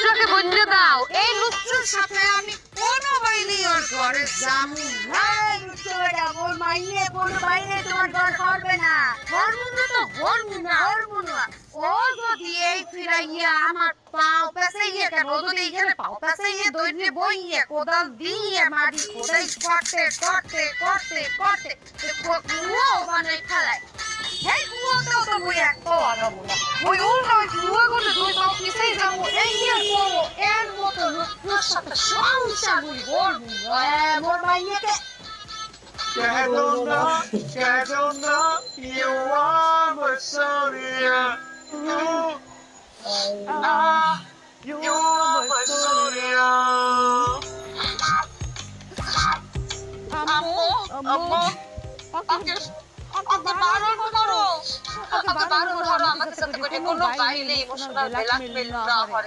লুচ্চাকে বললে দাও এই লুচ্চুর সাথে আমি কোনো বাইরে ওর ঘরে যাবো না। লুচ্চু বেটা ওর মাইনে কোনো বাইরে তোমার ঘর করবে না। হরমুনা তো হরমুনা হরমুনা ও যদি এই ফিরাইয়া আমার পাও পেছাইয়া কেন ও যদি এখানে পাও পেছাইয়া দৈর্ঘ্যে বইয়া কোদাল দিয়ে মাটি খোদাই করতে করতে করতে করতে কুয়ো বানাই ফেলায়। হেই কুয়োতেও তো মুই একটা লাগাবো না। ওই উল্টা ওই কুয়োগুলো দুই পাও পিছাই যাবো এই নিয়ে করবো এর মতো লোকের সাথে সংসার মুই করবো মোর মাইয়াকে। Cadonna, you are my Sonia. You are my Sonia. আম্মু আম্মু ওকে বারণ করো আমাকে সাথে করে কোনো বাইরে ইমোশনাল ব্ল্যাকমেল না করে।